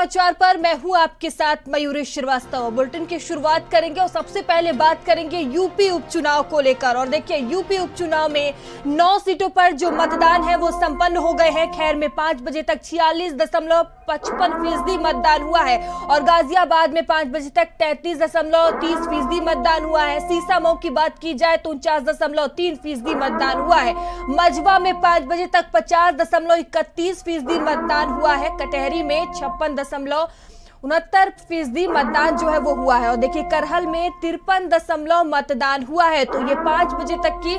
समाचार पर मैं हूं आपके साथ मयूरी श्रीवास्तव। बुलेटिन की शुरुआत करेंगे और सबसे पहले बात करेंगे यूपी उपचुनाव को लेकर। और देखिए, यूपी उपचुनाव में 9 सीटों पर जो मतदान है वो संपन्न हो गए हैं। खैर में 5 बजे तक 46.55% मतदान हुआ है और गाजियाबाद में 5 बजे तक 33.30% मतदान हुआ है। सीसामऊ की बात की जाए तो 49.3% मतदान हुआ है। मझवा में 5 बजे तक 50.31% मतदान हुआ है। कटहरी में 56.69% मतदान जो है वो हुआ है। और देखिए, करहल में 53 मतदान हुआ है। तो ये 5 बजे तक की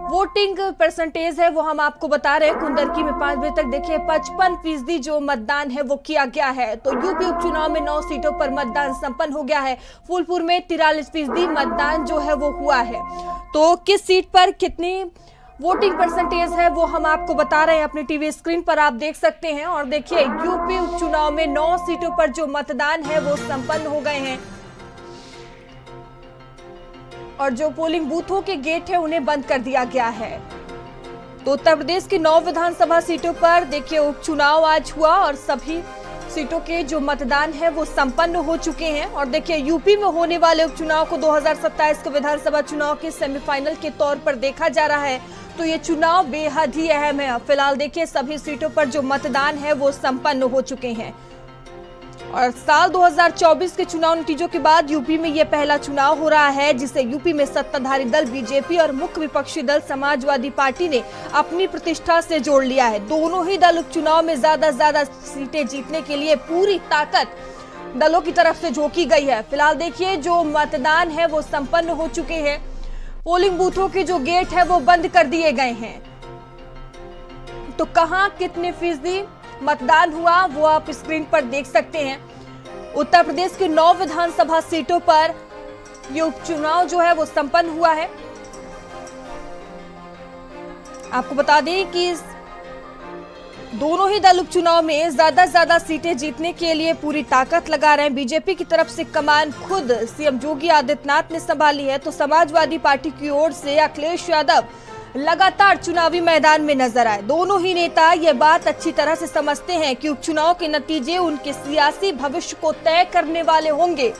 वोटिंग परसेंटेज है वो हम आपको बता रहे हैं। कुंदरकी में 5 बजे तक देखिए 55% जो मतदान है वो किया गया है। तो यूपी उपचुनाव में 9 सीटों पर मतदान संपन्न हो गया है। फूलपुर में 43% मतदान जो है वो हुआ है। तो किस सीट पर कितनी वोटिंग परसेंटेज है वो हम आपको बता रहे हैं, अपनी टीवी स्क्रीन पर आप देख सकते हैं। और देखिए, यूपी उपचुनाव में 9 सीटों पर जो मतदान है वो संपन्न हो गए हैं और जो पोलिंग बूथों के गेट है उन्हें बंद कर दिया गया है। तो उत्तर प्रदेश की 9 विधानसभा सीटों पर देखिए उपचुनाव आज हुआ और सभी सीटों के जो मतदान है वो संपन्न हो चुके हैं। और देखिए, यूपी में होने वाले उपचुनाव को 2027 के विधानसभा चुनाव के सेमीफाइनल के तौर पर देखा जा रहा है। तो ये चुनाव बेहद ही अहम है। फिलहाल देखिए, सभी सीटों पर जो मतदान है वो संपन्न हो चुके हैं और साल 2024 के चुनाव नतीजों के बाद यूपी में ये पहला चुनाव हो रहा है जिसे यूपी में सत्ताधारी दल बीजेपी और मुख्य विपक्षी दल समाजवादी पार्टी ने अपनी प्रतिष्ठा से जोड़ लिया है। दोनों ही दल उपचुनाव में ज्यादा सीटें जीतने के लिए पूरी ताकत दलों की तरफ से झोंकी गई है। फिलहाल देखिए, जो मतदान है वो संपन्न हो चुके हैं। पोलिंग बूथों के जो गेट है वो बंद कर दिए गए हैं। तो कहां कितने फीसदी मतदान हुआ वो आप स्क्रीन पर देख सकते हैं। उत्तर प्रदेश की 9 विधानसभा सीटों पर ये उपचुनाव जो है वो संपन्न हुआ है। आपको बता दें कि दोनों ही दल उपचुनाव में ज्यादा सीटें जीतने के लिए पूरी ताकत लगा रहे हैं। बीजेपी की तरफ से कमान खुद सीएम योगी आदित्यनाथ ने संभाली है। तो समाजवादी पार्टी की ओर से अखिलेश यादव लगातार चुनावी मैदान में नजर आए। दोनों ही नेता ये बात अच्छी तरह से समझते हैं कि उपचुनाव के नतीजे उनके सियासी भविष्य को तय करने वाले होंगे।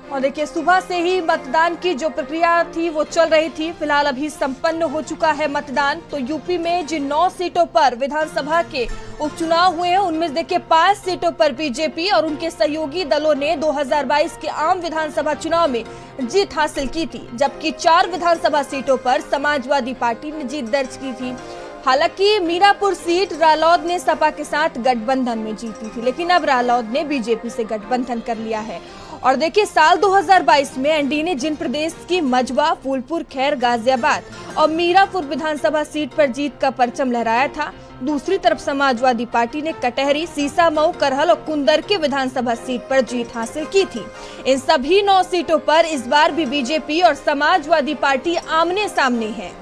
और देखिए, सुबह से ही मतदान की जो प्रक्रिया थी वो चल रही थी। फिलहाल अभी संपन्न हो चुका है मतदान। तो यूपी में जिन 9 सीटों पर विधानसभा के उपचुनाव हुए हैं उनमें देखिए 5 सीटों पर बीजेपी और उनके सहयोगी दलों ने 2022 के आम विधानसभा चुनाव में जीत हासिल की थी, जबकि 4 विधानसभा सीटों पर समाजवादी पार्टी ने जीत दर्ज की थी। हालांकि मीरापुर सीट रालोद ने सपा के साथ गठबंधन में जीती थी, लेकिन अब रालोद ने बीजेपी से गठबंधन कर लिया है। और देखिए, साल 2022 में एनडीए ने जिन प्रदेश की मझवा, फूलपुर, खैर, गाजियाबाद और मीरापुर विधानसभा सीट पर जीत का परचम लहराया था, दूसरी तरफ समाजवादी पार्टी ने कटहरी, सीसामऊ, करहल और कुंदरकी विधानसभा सीट पर जीत हासिल की थी। इन सभी 9 सीटों पर इस बार भी बीजेपी और समाजवादी पार्टी आमने सामने है।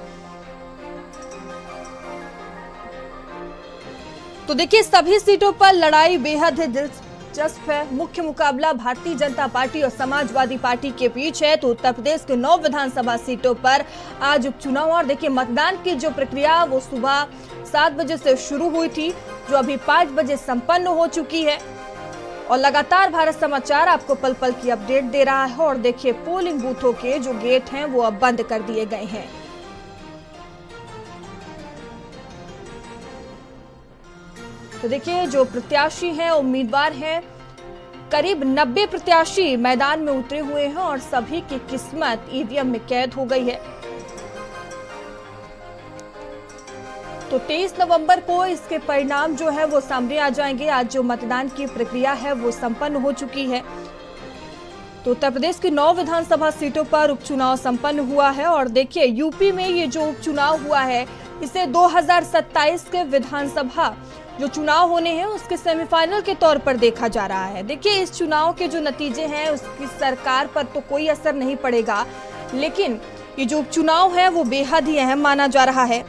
तो देखिए, सभी सीटों पर लड़ाई बेहद दिलचस्प है। मुख्य मुकाबला भारतीय जनता पार्टी और समाजवादी पार्टी के बीच है। तो उत्तर प्रदेश के 9 विधानसभा सीटों पर आज उपचुनाव और देखिए, मतदान की जो प्रक्रिया वो सुबह 7 बजे से शुरू हुई थी, जो अभी 5 बजे संपन्न हो चुकी है। और लगातार भारत समाचार आपको पल पल की अपडेट दे रहा है। और देखिए, पोलिंग बूथों के जो गेट हैं वो अब बंद कर दिए गए हैं। तो देखिए, जो प्रत्याशी हैं, उम्मीदवार हैं, करीब 90 प्रत्याशी मैदान में उतरे हुए हैं और सभी की किस्मत ईवीएम में कैद हो गई है। तो 23 नवंबर को इसके परिणाम जो है वो सामने आ जाएंगे। आज जो मतदान की प्रक्रिया है वो संपन्न हो चुकी है। तो उत्तर प्रदेश की 9 विधानसभा सीटों पर उपचुनाव संपन्न हुआ है। और देखिए, यूपी में ये जो उपचुनाव हुआ है इसे 2027 के विधानसभा जो चुनाव होने हैं उसके सेमीफाइनल के तौर पर देखा जा रहा है। देखिए, इस चुनाव के जो नतीजे हैं उसकी सरकार पर तो कोई असर नहीं पड़ेगा, लेकिन ये जो उपचुनाव है वो बेहद ही अहम माना जा रहा है।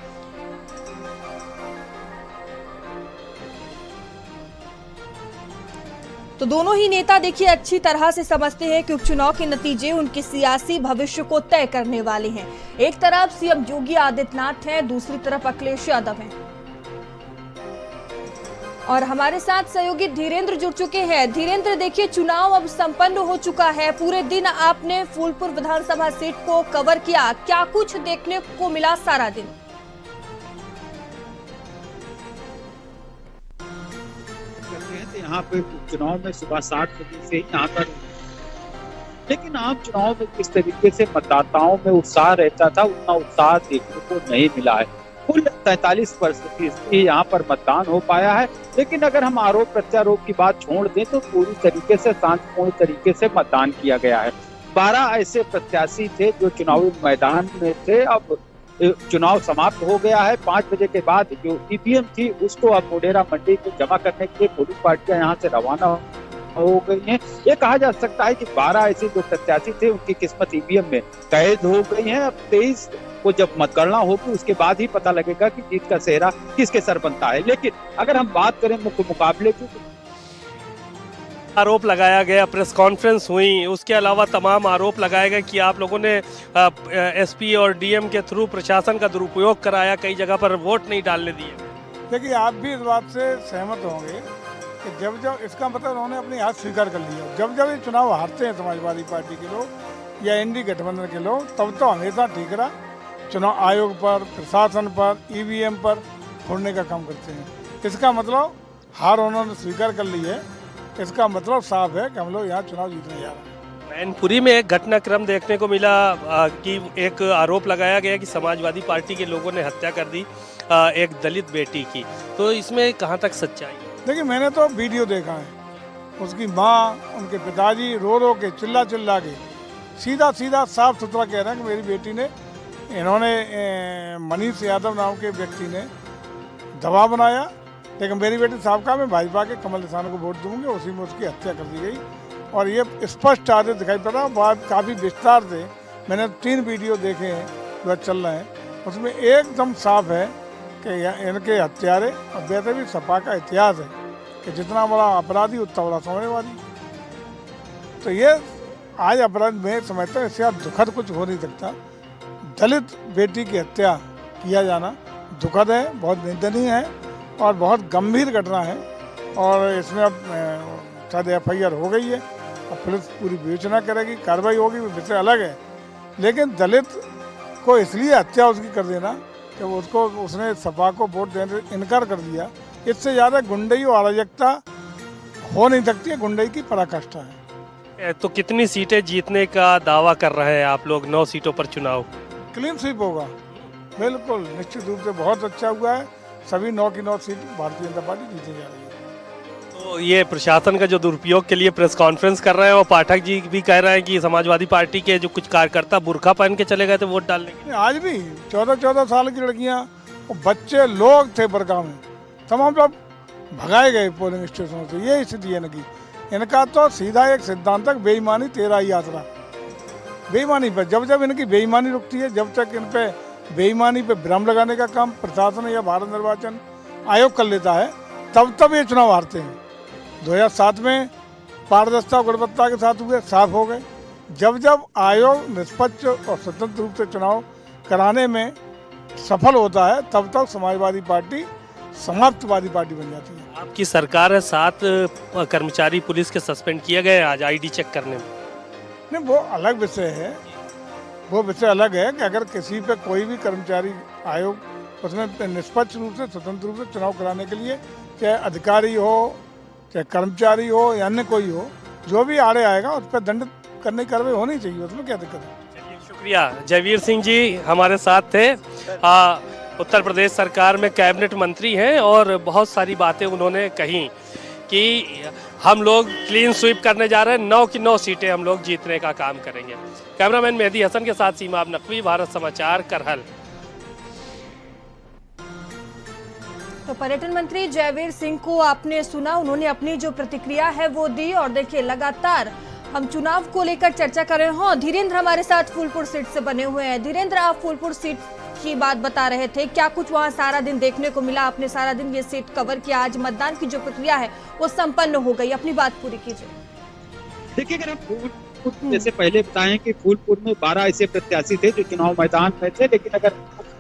तो दोनों ही नेता देखिए अच्छी तरह से समझते हैं कि उपचुनाव के नतीजे उनके सियासी भविष्य को तय करने वाले हैं। एक तरफ सीएम योगी आदित्यनाथ हैं, दूसरी तरफ अखिलेश यादव हैं। और हमारे साथ सहयोगी धीरेन्द्र जुड़ चुके हैं। धीरेन्द्र, देखिए चुनाव अब संपन्न हो चुका है, पूरे दिन आपने फूलपुर विधानसभा सीट को कवर किया, क्या कुछ देखने को मिला सारा दिन? यहाँ पे चुनाव में सुबह 7 बजे से यहाँ पर, लेकिन आम चुनाव में किस तरीके से मतदाताओं में उत्साह रहता था उतना उत्साह देखने को नहीं मिला है। कुल 43% यहाँ पर मतदान हो पाया है, लेकिन अगर हम आरोप प्रत्यारोप की बात छोड़ दें तो पूरी तरीके से शांतिपूर्ण तरीके से मतदान किया गया है। 12 ऐसे प्रत्याशी थे जो चुनावी मैदान में थे। अब चुनाव समाप्त हो गया है। 5 बजे के बाद जो ईवीएम थी उसको अब मोढेरा मंडी में जमा करने के लिए पुलिस पार्टियां यहाँ से रवाना हो गई हैं। ये कहा जा सकता है कि 12 ऐसे जो प्रत्याशी थे उनकी किस्मत ईवीएम में कैद हो गई है। अब 23 को जब मतगणना होगी उसके बाद ही पता लगेगा कि जीत का सेहरा किसके सर बनता है। लेकिन अगर हम बात करें मुख्य मुकाबले की, आरोप लगाया गया, प्रेस कॉन्फ्रेंस हुई, उसके अलावा तमाम आरोप लगाए गए कि आप लोगों ने एसपी और डीएम के थ्रू प्रशासन का दुरुपयोग कराया, कई जगह पर वोट नहीं डालने दिए। देखिए, आप भी इस बात से सहमत होंगे कि जब जब इसका मतलब उन्होंने अपनी हाथ स्वीकार कर लिया, जब जब ये चुनाव हारते हैं समाजवादी पार्टी के लोग या एनडीए गठबंधन के लोग, तब तो हमेशा ठीक रहा चुनाव आयोग पर, प्रशासन पर, ईवीएम पर फोड़ने का काम करते हैं। इसका मतलब हार उन्होंने स्वीकार कर ली है, इसका मतलब साफ है कि हम लोग यहाँ चुनाव जीतने जा रहे हैं। मैनपुरी में एक घटनाक्रम देखने को मिला कि एक आरोप लगाया गया कि समाजवादी पार्टी के लोगों ने हत्या कर दी एक दलित बेटी की, तो इसमें कहाँ तक सच्चाई है? देखिए, मैंने तो वीडियो देखा है, उसकी माँ, उनके पिताजी रो के चिल्ला के सीधा सीधा साफ सुथरा कह रहे हैं कि मेरी बेटी ने, इन्होंने मनीष यादव नाम के व्यक्ति ने दबाव बनाया, लेकिन मेरी बेटी साहब मैं भाजपा के कमल निशान को वोट दूंगी, उसी में उसकी हत्या कर दी गई। और ये स्पष्ट आदेश दिखाई पड़ा, बात काफ़ी विस्तार से मैंने 3 वीडियो देखे हैं जो चल रहे हैं, उसमें एकदम साफ है कि इनके हत्यारे, और वैसे भी सपा का इतिहास है कि जितना बड़ा अपराधी उतना बड़ा समझवादी। तो ये आज अपराध में समझता हूँ इससे आप दुखद कुछ हो नहीं सकता। दलित बेटी की हत्या किया जाना दुखद है, बहुत निंदनीय है और बहुत गंभीर घटना है। और इसमें अब शायद FIR हो गई है, अब पुलिस पूरी विवेचना करेगी, कार्रवाई होगी, वो विषय अलग है। लेकिन दलित को इसलिए हत्या उसकी कर देना कि उसको, उसने सपा को वोट देने से इनकार कर दिया, इससे ज़्यादा गुंडई और अराजकता हो नहीं सकती है। गुंडई की पराकाष्ठा है। तो कितनी सीटें जीतने का दावा कर रहे हैं आप लोग? 9 सीटों पर चुनाव क्लीन स्वीप होगा, बिल्कुल निश्चित रूप से बहुत अच्छा हुआ है। सभी 9 की 9 सीट भारतीय जनता पार्टी जीतने जा रही है। तो ये प्रशासन का जो दुरुपयोग के लिए प्रेस कॉन्फ्रेंस कर रहे हैं, और पाठक जी भी कह रहे हैं कि समाजवादी पार्टी के जो कुछ कार्यकर्ता बुर्का पहन के चले गए थे वोट डालने के लिए। आज भी 14-14 साल की लड़कियां और बच्चे लोग थे बरगांव में, तमाम लोग भगाए गए पोलिंग स्टेशनों से। ये स्थिति है इनकी। इनका तो सीधा एक सिद्धांत तक बेईमानी तेरा ही आसरा, बेईमानी पर। जब जब इनकी बेईमानी रुकती है, जब तक इन पे बेईमानी पे भ्रम लगाने का काम प्रशासन या भारत निर्वाचन आयोग कर लेता है, तब तब ये चुनाव हारते हैं। 2007 में पारदर्शिता गुणवत्ता के साथ हुए, साफ हो गए। जब जब आयोग निष्पक्ष और स्वतंत्र रूप से चुनाव कराने में सफल होता है, तब तक समाजवादी पार्टी समाप्तवादी पार्टी बन जाती है। आपकी सरकार है, 7 कर्मचारी पुलिस के सस्पेंड किए गए आज ID चेक करने में। नहीं, वो अलग विषय है, वो विषय अलग है कि अगर किसी पे कोई भी कर्मचारी आयोग उसमें निष्पक्ष रूप से, स्वतंत्र रूप से चुनाव कराने के लिए, चाहे अधिकारी हो, चाहे कर्मचारी हो या अन्य कोई हो, जो भी आड़े आएगा उस पर दंडित करने की कार्रवाई होनी चाहिए, उसमें क्या दिक्कत है। चलिए, शुक्रिया। जयवीर सिंह जी हमारे साथ थे, उत्तर प्रदेश सरकार में कैबिनेट मंत्री हैं, और बहुत सारी बातें उन्होंने कही कि हम लोग क्लीन स्वीप करने जा रहे हैं, 9 की 9 सीटें हम लोग जीतने का काम करेंगे। कैमरामैन मेहदी हसन के साथ सीमा नकवी, भारत समाचार, करहल। तो पर्यटन मंत्री जयवीर सिंह को आपने सुना, उन्होंने अपनी जो प्रतिक्रिया है वो दी। और देखिए, लगातार हम चुनाव को लेकर चर्चा कर रहे हैं। धीरेन्द्र हमारे साथ फूलपुर सीट से बने हुए हैं। धीरेन्द्र, आप फूलपुर सीट की बात बता रहे थे, क्या कुछ वहां सारा दिन देखने को मिला? आपने सारा दिन ये सीट कवर किया, आज मतदान की जो प्रक्रिया है वो संपन्न हो गई, अपनी बात पूरी कीजिए। देखिए, अगर हम फूलपुर जैसे पहले बताएं कि फूलपुर में 12 ऐसे प्रत्याशी थे जो चुनाव मैदान में थे, लेकिन अगर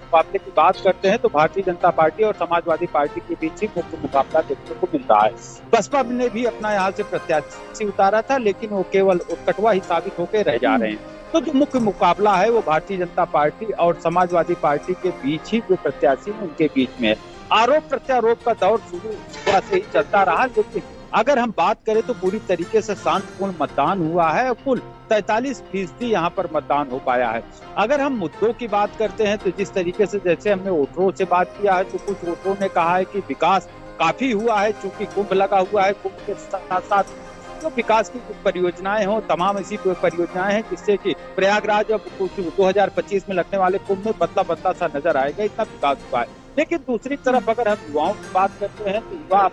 मुकाबले की बात करते हैं तो भारतीय जनता पार्टी और समाजवादी पार्टी के बीच ही मुख्य मुकाबला देखने को मिल रहा है। बसपा ने भी अपना यहाँ से प्रत्याशी उतारा था, लेकिन वो केवल कटवा ही साबित होकर रह जा रहे हैं। तो जो मुख्य मुकाबला है वो भारतीय जनता पार्टी और समाजवादी पार्टी के बीच ही जो प्रत्याशी है उनके बीच में है। आरोप प्रत्यारोप का दौर शुरू सुबह से ही चलता रहा, लेकिन अगर हम बात करें तो पूरी तरीके से शांतिपूर्ण मतदान हुआ है। कुल 43% यहाँ पर मतदान हो पाया है। अगर हम मुद्दों की बात करते हैं तो जिस तरीके से जैसे हमने वोटरों से बात किया है तो कुछ वोटरों ने कहा है कि विकास काफी हुआ है, चूंकि कुंभ लगा हुआ है। कुंभ के साथ साथ जो विकास की कुछ परियोजनाएं हो, तमाम ऐसी परियोजनाएं हैं जिससे कि प्रयागराज अब 2025 में लगने वाले कुंभ में बदला बदला सा नजर आएगा, इतना विकास हुआ है। लेकिन दूसरी तरफ अगर हम युवाओं की बात करते हैं तो युवा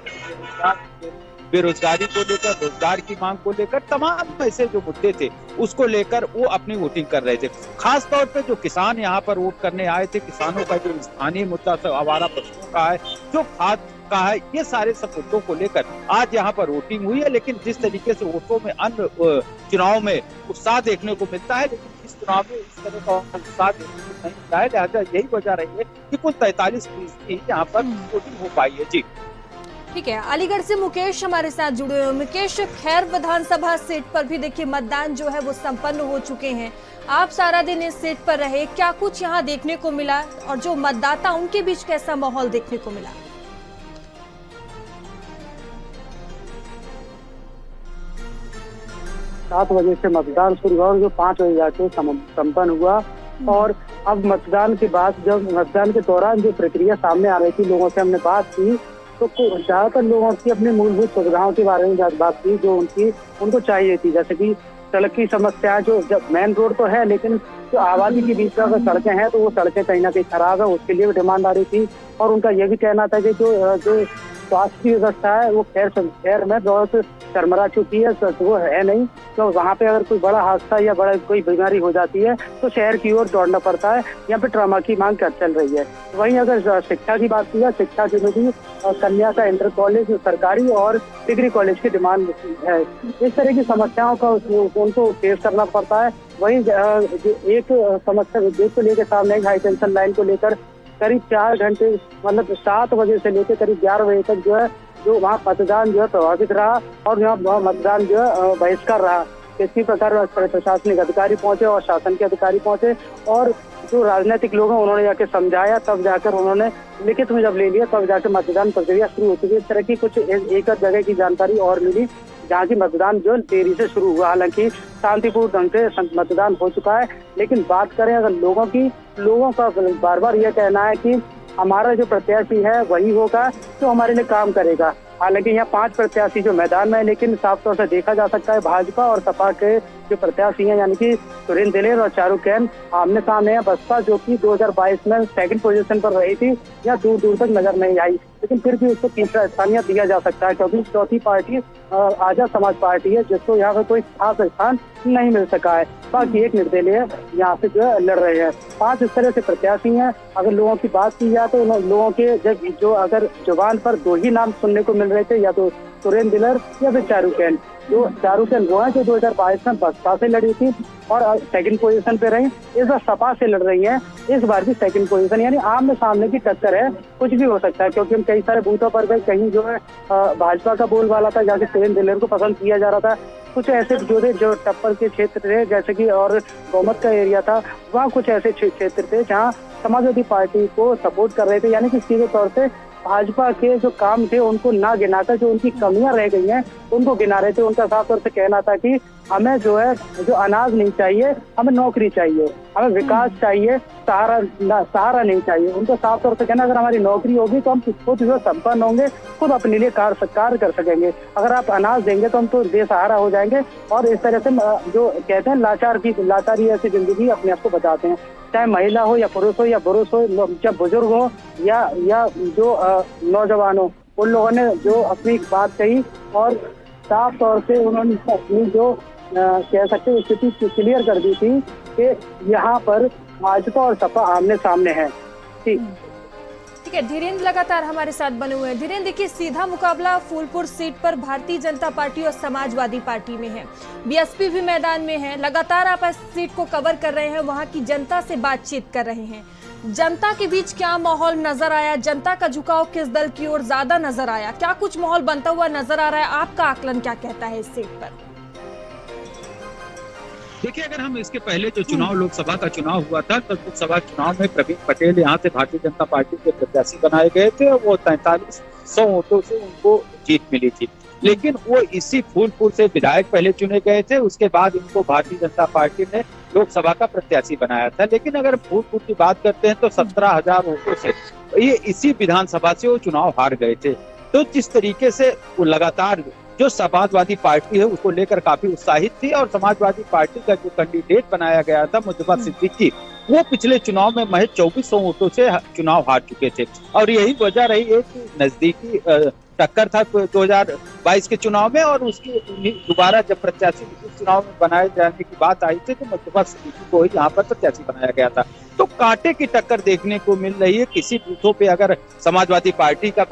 बेरोजगारी को लेकर, रोजगार की मांग को लेकर, तमाम ऐसे जो मुद्दे थे उसको लेकर वो अपनी वोटिंग कर रहे थे। खास तौर पे जो किसान यहाँ पर वोट करने आए थे, किसानों का जो स्थानीय मुद्दा था, आवारा पशुओं का है, जो खाद का है, ये सारे सब मुद्दों को लेकर आज यहाँ पर वोटिंग हुई है। लेकिन जिस तरीके से वोटों में अन्य चुनाव में उत्साह देखने को मिलता है, लेकिन इस चुनाव में इस तरह का उत्साह देखने को नहीं मिलता है। लिहाजा यही वजह रही है कि कुल 43% ही यहाँ पर वोटिंग हो पाई है। जी ठीक है, अलीगढ़ से मुकेश हमारे साथ जुड़े हुए। मुकेश, खैर विधानसभा सीट पर भी देखिए मतदान जो है वो संपन्न हो चुके हैं। आप सारा दिन इस सीट पर रहे, क्या कुछ यहाँ देखने को मिला और जो मतदाता उनके बीच कैसा माहौल देखने को मिला? 7 बजे से मतदान शुरू हुआ और जो 5 बजे जाके संपन्न हुआ। और अब मतदान के बाद, जब मतदान के दौरान जो प्रक्रिया सामने आ रही थी, लोगों से हमने बात की तो ज्यादातर लोगों की अपनी मूलभूत सुविधाओं के बारे में बात की जो उनको चाहिए थी। जैसे कि सड़क की समस्या, जो जब मेन रोड तो है लेकिन जो आबादी के बीच में अगर सड़कें हैं तो वो सड़कें कहीं ना कहीं खराब है, उसके लिए भी डिमांड आ रही थी। और उनका ये भी कहना था कि जो स्वास्थ्य की व्यवस्था है वो खैर में बहुत चरमरा चुकी है, वो है नहीं। तो वहाँ पे अगर कोई बड़ा हादसा या बड़ा कोई बीमारी हो जाती है तो शहर की ओर दौड़ना पड़ता है। यहाँ पे ट्रामा की मांग चल रही है। वहीं अगर शिक्षा की बात की जाए, शिक्षा की भी कन्या का इंटर कॉलेज सरकारी और डिग्री कॉलेज की डिमांड है। इस तरह की समस्याओं का उनको फेस करना पड़ता है। वहीं एक समस्या को लेकर सामने हाई टेंशन लाइन को लेकर करीब 4 घंटे, मतलब 7 बजे से लेकर करीब 11 बजे तक जो वहाँ मतदान जो है प्रभावित रहा और यहाँ मतदान जो है बहिष्कार रहा। किसी प्रकार प्रशासनिक अधिकारी पहुंचे और शासन के अधिकारी पहुंचे और जो राजनीतिक लोग हैं उन्होंने जाके समझाया, तब जाकर उन्होंने लिखित में जब ले लिया तब जाकर मतदान प्रक्रिया शुरू हो चुकी। इस तरह की कुछ एक जगह की जानकारी और मिली जहाँ की मतदान जो देरी से शुरू हुआ। हालांकि शांतिपूर्ण ढंग से मतदान हो चुका है। लेकिन बात करें अगर लोगों का बार बार यह कहना है कि हमारा जो प्रत्याशी है वही होगा जो हमारे लिए काम करेगा। हालांकि यहाँ 5 प्रत्याशी जो मैदान में है, लेकिन साफ तौर से देखा जा सकता है भाजपा और सपा के जो प्रत्याशी हैं यानी कि सुरेंद्र दिलेर और चारुकैन आमने सामने है। बसपा जो कि 2022 में 2nd पोजीशन पर रही थी, या दूर दूर तक नजर नहीं आई, लेकिन फिर भी उसको 3रा स्थान दिया जा सकता है क्योंकि चौथी पार्टी आजाद समाज पार्टी है जिसको यहाँ पर कोई खास स्थान नहीं मिल सका है। बाकी एक निर्दलीय यहाँ पे जो लड़ रहे हैं। 5 इस तरह से प्रत्याशी हैं। अगर लोगों की बात की जाए तो लोगों के जो अगर जुबान पर 2 ही नाम सुनने को मिल रहे थे, या तो सुरेंद्र दिलेर या फिर चारुकैन। जो चारुकैन वो है जो 2022 में बसपा से लड़ी थी और 2nd पोजीशन पे रही। इस बार सपा से लड़ रही हैं, इस बार भी 2nd पोजीशन, यानी आमने सामने की टक्कर है। कुछ भी हो सकता है क्योंकि हम कई सारे बूथों पर गए, कहीं जो है भाजपा का बोलबाला था जहाँ सुरेंद्र दिलेर को पसंद किया जा रहा था। कुछ ऐसे जो टप्पर के क्षेत्र थे जैसे कि और बहुमत का एरिया था, वहाँ कुछ ऐसे क्षेत्र थे जहाँ समाजवादी पार्टी को सपोर्ट कर रहे थे, यानी कि सीधे तौर से भाजपा के जो काम थे उनको ना गिनाकर जो उनकी कमियां रह गई हैं उनको गिना रहे थे। उनका साफ तौर से कहना था कि हमें जो है जो अनाज नहीं चाहिए, हमें नौकरी चाहिए, हमें विकास चाहिए, सहारा नहीं चाहिए। उनको साफ तौर से कहना अगर हमारी नौकरी होगी तो हम खुद जो संपन्न होंगे, खुद अपने लिए कार्य कर सकेंगे। अगर आप अनाज देंगे तो हम तो बेसहारा हो जाएंगे। और इस तरह से जो कहते हैं लाचारी ऐसी जिंदगी अपने आप को बताते हैं, चाहे महिला हो या पुरुष हो, चाहे बुजुर्ग हो या जो नौजवान हो। उन लोगों ने जो अपनी बात कही और साफ तौर से उन्होंने अपनी जो कह सकते स्थिति क्लियर कर दी थी कि यहाँ पर भाजपा और सपा आमने सामने है। ठीक है, धीरेन्द्र लगातार हमारे साथ बने हुए हैं। धीरेन्द्र, देखिए सीधा मुकाबला फूलपुर सीट पर भारतीय जनता पार्टी और समाजवादी पार्टी में है, बीएसपी भी मैदान में है। लगातार आप इस सीट को कवर कर रहे हैं, वहां की जनता से बातचीत कर रहे हैं। जनता के बीच क्या माहौल नजर आया, जनता का झुकाव किस दल की ओर ज्यादा नजर आया, क्या कुछ माहौल बनता हुआ नजर आ रहा है, आपका आकलन क्या कहता है इस सीट पर? देखिए, अगर हम इसके पहले जो चुनाव लोकसभा का चुनाव हुआ था, तो लोकसभा चुनाव में प्रवीण पटेल यहाँ से भारतीय जनता पार्टी के प्रत्याशी बनाए गए थे और वो 4300 वोटों से उनको जीत मिली थी। लेकिन वो इसी फूलपुर से विधायक पहले चुने गए थे, उसके बाद इनको भारतीय जनता पार्टी ने लोकसभा का प्रत्याशी बनाया था। लेकिन अगर फूलपुर की बात करते हैं तो 17,000 वोटों से ये इसी विधानसभा से वो चुनाव हार गए थे। तो जिस तरीके से वो लगातार जो समाजवादी पार्टी है उसको लेकर काफी उत्साहित थी और समाजवादी पार्टी का जो कैंडिडेट बनाया गया था मुज्तबा सिद्दीकी, वो पिछले चुनाव में महज 2400 वोटों से चुनाव हार चुके थे। और यही वजह रही है कि नजदीकी टक्कर था 2022 के चुनाव में और उसकी दोबारा जब प्रत्याशी इस चुनाव में बनाए जाने की बात आई थी तो मुज्तबा सिद्दीकी को ही यहाँ पर प्रत्याशी बनाया गया था। तो कांटे की टक्कर देखने को मिल रही है। किसी बूथों पे अगर समाजवादी पार्टी का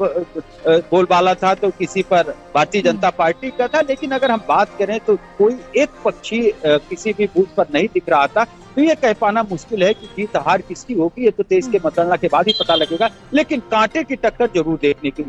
बोलबाला था तो किसी पर भारतीय जनता पार्टी का था। लेकिन अगर हम बात करें तो कोई एक पक्षी किसी भी बूथ पर नहीं दिख रहा था। तो ये कह पाना मुश्किल है कि जीत हार किसकी होगी, ये तो देश के मतगणना के बाद ही पता लगेगा। लेकिन कांटे की टक्कर जरूर देखने को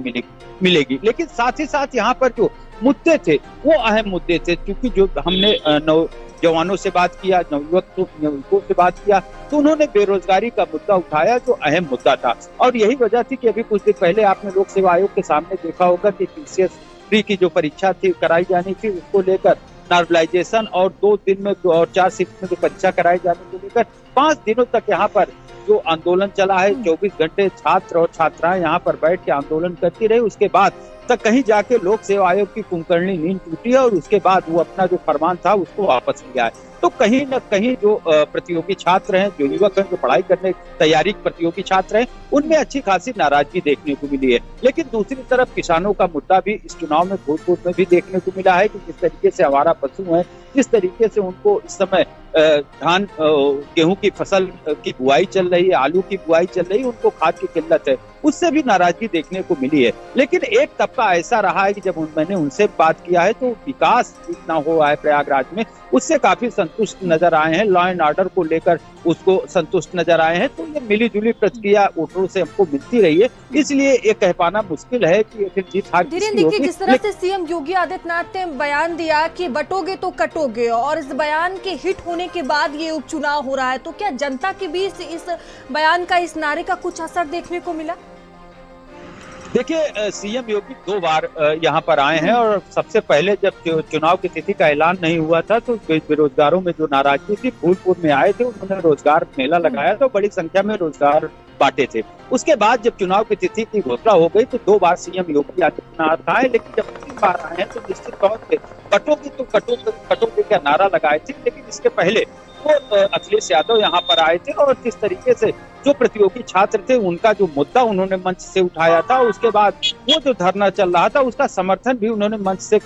मिलेगी। लेकिन साथ ही साथ यहाँ पर जो मुद्दे थे वो अहम मुद्दे थे, क्योंकि जो हमने नौजवानों से बात किया, नवयुवकों से बात किया, तो उन्होंने बेरोजगारी का मुद्दा उठाया जो अहम मुद्दा था। और यही वजह थी कि अभी कुछ दिन पहले आपने लोक सेवा आयोग के सामने देखा होगा कि पीसीएस प्री की जो परीक्षा थी कराई जानी थी, उसको लेकर नॉर्मलाइजेशन और 2 दिन में और 4 शिफ्ट में जो परीक्षा कराई जाने को लेकर 5 दिनों तक यहाँ पर जो आंदोलन चला है। 24 घंटे छात्र और छात्राएं यहाँ पर बैठ के आंदोलन करती रही। उसके बाद तक कहीं जाके लोक सेवा आयोग की कुंभकर्णी नींद टूटी है और उसके बाद वो अपना जो फरमान था उसको वापस लिया है। तो कहीं न कहीं जो प्रतियोगी छात्र हैं, जो युवक हैं, जो पढ़ाई करने तैयारी प्रतियोगी छात्र हैं, उनमें अच्छी खासी नाराजगी देखने को मिली है। लेकिन दूसरी तरफ किसानों का मुद्दा भी इस चुनाव में भूतपूर्व में भी देखने को मिला है कि जिस तरीके से हमारा पशु है, जिस तरीके से उनको इस समय धान गेहूं की फसल की बुआई चल रही है, आलू की बुआई चल रही है, उनको खाद की किल्लत है, उससे भी नाराजगी देखने को मिली है। लेकिन एक तबका ऐसा रहा है कि जब मैंने उनसे बात किया है तो विकास इतना हुआ है प्रयागराज में, उससे काफी संतुष्ट नजर आए हैं। लॉ एंड ऑर्डर को लेकर उसको संतुष्ट नजर आए हैं। तो ये मिली जुली प्रतिक्रिया वोटरों से हमको मिलती रही है। इसलिए ये कह पाना मुश्किल है कि फिर जीत हार किसकी होगी। जिस तरह से सीएम योगी आदित्यनाथ ने बयान दिया कि बटोगे तो कटोगे, और इस बयान के हिट होने के बाद ये उपचुनाव हो रहा है, तो क्या जनता के बीच इस बयान का, इस नारे का कुछ असर देखने को मिला? देखिए, सीएम योगी 2 बार यहाँ पर आए हैं और सबसे पहले जब चुनाव की तिथि का ऐलान नहीं हुआ था तो बेरोजगारों में जो नाराजगी थी, फूलपुर में आए थे, उन्होंने रोजगार मेला लगाया तो बड़ी संख्या में रोजगार बांटे थे। उसके बाद जब चुनाव की तिथि की घोषणा हो गई तो 2 बार सीएम योगी आदित्यनाथ आए। लेकिन जब 3 बार आए हैं तो निश्चित तौर पे कटोगे तो कटोगे का नारा लगाए थे। लेकिन इसके पहले वो अखिलेश यादव यहाँ पर आए थे और जिस तरीके से जो प्रतियोगी छात्र थे उनका जो मुद्दा उन्होंने मंच से उठाया था, उसके बाद वो जो धरना चल रहा था उसका समर्थन भी उन्होंने मंच से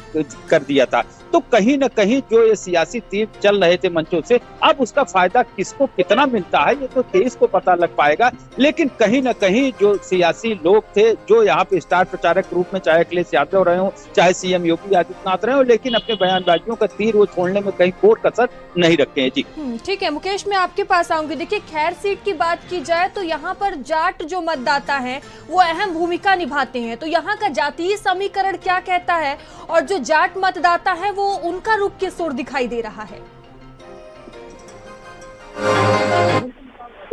कर दिया था। तो कहीं न कहीं जो ये सियासी तीर चल रहे थे मंचों से, अब उसका फायदा किसको कितना मिलता है ये तो 23 को पता लग पाएगा। लेकिन कहीं न कहीं जो सियासी लोग थे, जो यहाँ पे स्टार प्रचारक के रूप में चाहे अखिलेश यादव रहे हो, चाहे सीएम योगी आदित्यनाथ रहे हो, लेकिन अपने बयानबाजियों का तीर वो छोड़ने में कहीं कोई कसर नहीं रखे हैं। जी ठीक है मुकेश, मैं आपके पास आऊंगी। देखिए, खैर सीट की बात की जाए तो यहाँ पर जाट जो मतदाता हैं वो अहम भूमिका निभाते हैं। तो यहाँ का जातीय समीकरण क्या कहता है, और जो जाट मतदाता है वो उनका रुख किस ओर दिखाई दे रहा है?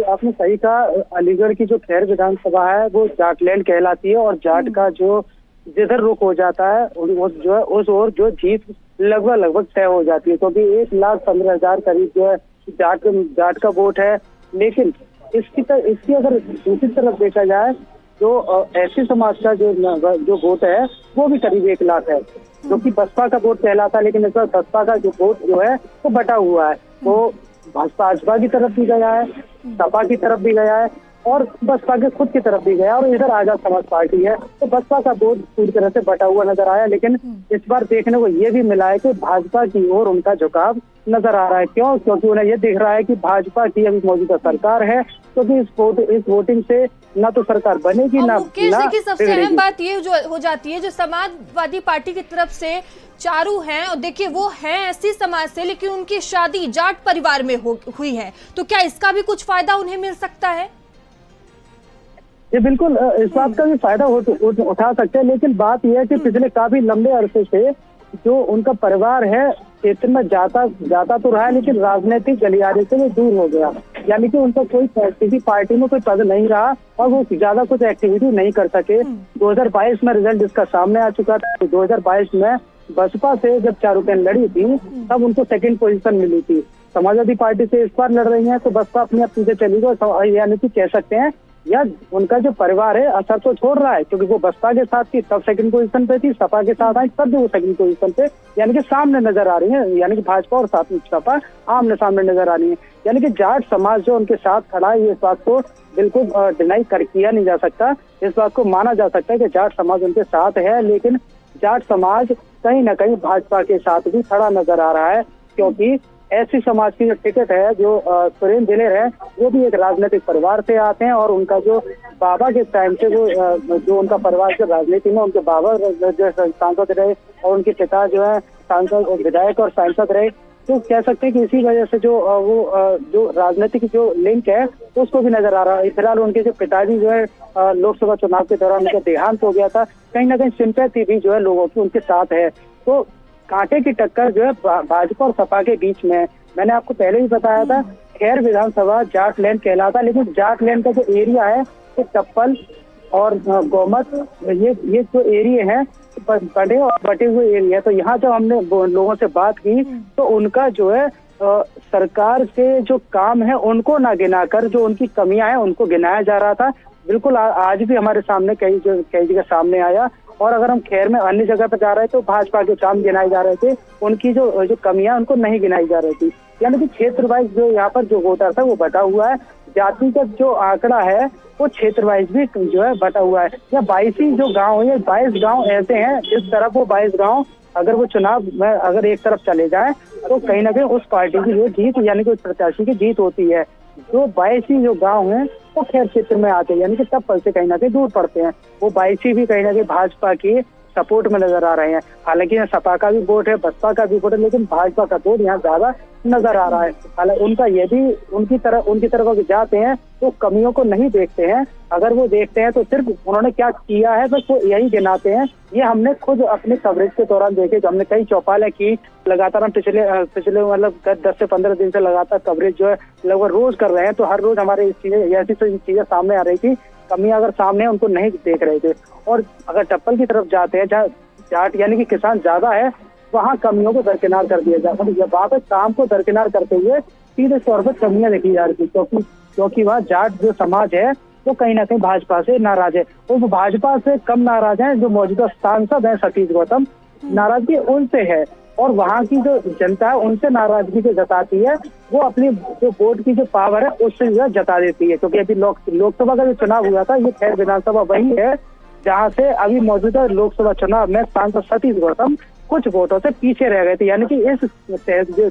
आपने सही कहा, अलीगढ़ की जो खैर विधानसभा है वो जाटलैंड कहलाती है और जाट का जो जिधर रुख हो जाता है जो है उस ओर जो जीत लगभग तय हो जाती है। क्योंकि 1,15,000 करीब जो है जाट का वोट है। लेकिन इसकी अगर दूसरी तरफ देखा जाए तो एससी समाज का जो वोट है वो भी करीब 1 लाख है, जो कि बसपा का वोट कहलाता है। लेकिन इस बार बसपा का जो वोट जो है वो बटा हुआ है, तो भाजपा की तरफ भी गया है, सपा की तरफ भी गया है और बसपा के खुद की तरफ भी गया, और इधर आजाद समाज पार्टी है। तो बसपा का वोट पूरी तरह से बटा हुआ नजर आया। लेकिन इस बार देखने को ये भी मिला है कि भाजपा की ओर उनका झुकाव नजर आ रहा है। क्यों? क्योंकि उन्हें ये दिख रहा है कि भाजपा की अभी मौजूदा सरकार है, क्योंकि इस वोटिंग से ना तो सरकार बनेगी ना। देखिए, सबसे अहम बात ये जो हो जाती है, जो समाजवादी पार्टी की तरफ से चारू हैं, और देखिए वो हैं एससी समाज से, लेकिन उनकी शादी जाट परिवार में हुई है, तो क्या इसका भी कुछ फायदा उन्हें मिल सकता है? ये बिल्कुल इस बात का भी फायदा उठा सकते हैं, लेकिन बात यह है कि पिछले काफी लंबे अरसे से जो उनका परिवार है क्षेत्र में जाता तो रहा है, लेकिन राजनीतिक गलियारे से वो दूर हो गया। यानी कि उनका कोई किसी पार्टी में कोई पद नहीं रहा और वो ज्यादा कुछ एक्टिविटी नहीं कर सके। 2022 में रिजल्ट जिसका सामने आ चुका था। 2022 में बसपा से जब चारुकेन लड़ी थी तब उनको सेकंड पोजीशन मिली थी। समाजवादी पार्टी से इस बार लड़ रही हैं तो बसपा अपने आप पीछे चली गई। यानी कि कह सकते हैं या उनका जो परिवार है असर तो छोड़ रहा है, क्योंकि वो बसपा के साथ थी तब सेकंड पोजीशन पे थी, सपा के साथ आई तब भी वो सेकंड पोजीशन पे यानी कि सामने नजर आ रही है। यानी कि भाजपा और साथ में सपा आमने सामने नजर आ रही है। यानी कि जाट समाज जो उनके साथ खड़ा है, ये इस बात को बिल्कुल डिनाई किया नहीं जा सकता। इस बात को माना जा सकता है कि जाट समाज उनके साथ है, लेकिन जाट समाज कहीं ना कहीं भाजपा के साथ भी खड़ा नजर आ रहा है, क्योंकि ऐसी समाज की जो टिकट है, जो सुरेंद्र दिलेर है, वो भी एक राजनीतिक परिवार से आते हैं और उनका जो बाबा के टाइम से जो उनका परिवार जो राजनीति में उनके बाबा जो सांसद रहे और उनके पिता जो है सांसद विधायक और सांसद रहे, तो कह सकते हैं कि इसी वजह से जो राजनीतिक जो लिंक है उसको भी नजर आ रहा है। फिलहाल उनके जो पिताजी जो है लोकसभा चुनाव के दौरान उनका देहांत हो गया था, कहीं ना कहीं सिंपैथी भी जो है लोगों की उनके साथ है। तो कांटे की टक्कर जो है भाजपा और सपा के बीच में। मैंने आपको पहले ही बताया था, खैर विधानसभा जाट लैंड कहलाता, लेकिन जाट लैंड का जो एरिया है वो टप्पल और गोमत ये जो एरिया है बड़े और बटे हुए एरिया। तो यहाँ जब हमने लोगों से बात की तो उनका जो है सरकार के जो काम है उनको ना गिनाकर जो उनकी कमियां हैं उनको गिनाया जा रहा था। बिल्कुल आज भी हमारे सामने कई जगह सामने आया। और अगर हम खैर में अन्य जगह पर जा रहे तो भाजपा के काम गिनाए जा रहे थे, उनकी जो कमियां उनको नहीं गिनाई जा रही थी। यानी कि क्षेत्र वाइज जो यहाँ पर जो वोटर था वो बटा हुआ है। जातिगत जो आंकड़ा है वो क्षेत्र वाइज भी जो है बटा हुआ है। या 22 जो गांव है, 22 गांव ऐसे हैं जिस तरफ वो 22 गांव अगर वो चुनाव में अगर एक तरफ चले जाए तो कहीं ना कहीं उस पार्टी की जो जीत यानी कि उस प्रत्याशी की जीत होती है। जो 22 जो गांव हैं वो खैर क्षेत्र में आते हैं, यानी कि टप्पल से कहीं ना कहीं दूर पड़ते हैं। वो 22 भी कहीं ना कहीं भाजपा की सपोर्ट में नजर आ रहे हैं। हालांकि यहाँ सपा का भी वोट है, बसपा का भी वोट है, लेकिन भाजपा का वोट यहाँ ज्यादा नजर आ रहा है। हालांकि उनका ये भी उनकी तरफ अगर जाते हैं तो कमियों को नहीं देखते हैं। अगर वो देखते हैं तो सिर्फ उन्होंने क्या किया है बस वो यही गिनाते हैं। ये हमने खुद अपने कवरेज के दौरान देखे, हमने कई चौपालें की लगातार। हम पिछले मतलब 10 से 15 दिन से लगातार कवरेज जो है लगभग रोज कर रहे हैं। तो हर रोज हमारे ऐसी चीजें सामने आ रही थी, कमियां अगर सामने है उनको नहीं देख रहे थे। और अगर टप्पल की तरफ जाते हैं जहाँ जाट यानी कि किसान ज्यादा है, वहाँ कमियों को दरकिनार कर दिया जाता है। वहाँ पे काम को दरकिनार करते हुए सीधे तौर पर कमियां देखी जा रही थी, क्योंकि वहाँ जाट जो समाज है वो कहीं ना कहीं भाजपा से नाराज है। वो भाजपा से कम नाराज है, जो मौजूदा सांसद है सतीश गौतम, नाराजगी उनसे है। और वहाँ की जो जनता है उनसे नाराजगी जो जताती है वो अपनी जो वोट की जो पावर है उससे जो जता देती है। क्योंकि अभी लोकसभा का जो चुनाव हुआ था, ये खैर विधानसभा वही है जहाँ से अभी मौजूदा लोकसभा चुनाव में सांसद सतीश गौतम कुछ वोटों से पीछे रह गए थे। यानी कि इस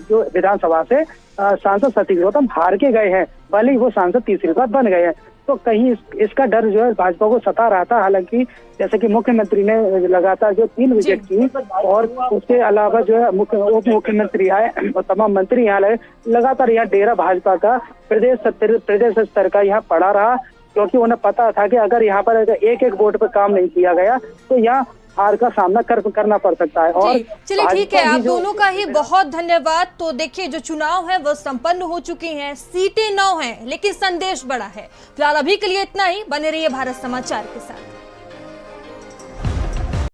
जो विधानसभा से सांसद सतीश गौतम हार के गए हैं, भले ही वो सांसद तीसरी बार बन गए हैं। तो कहीं इसका डर जो है भाजपा को सता रहा था। हालांकि जैसे कि मुख्यमंत्री ने लगातार जो 3 विकेट की और उसके अलावा जो है उप मुख्यमंत्री आए और तमाम मंत्री यहाँ आए, लगातार यहाँ डेरा भाजपा का प्रदेश स्तर का यहाँ पड़ा रहा, क्योंकि उन्हें पता था कि अगर यहाँ पर एक वोट पर काम नहीं किया गया तो यहाँ हार का सामना करना पड़ सकता है। और चलिए ठीक है, आप दोनों का ही बहुत धन्यवाद। तो देखिए जो चुनाव है वो संपन्न हो चुकी हैं, सीटें 9 हैं, लेकिन संदेश बड़ा है। फिलहाल अभी के लिए इतना ही। बने रहिए भारत समाचार के साथ।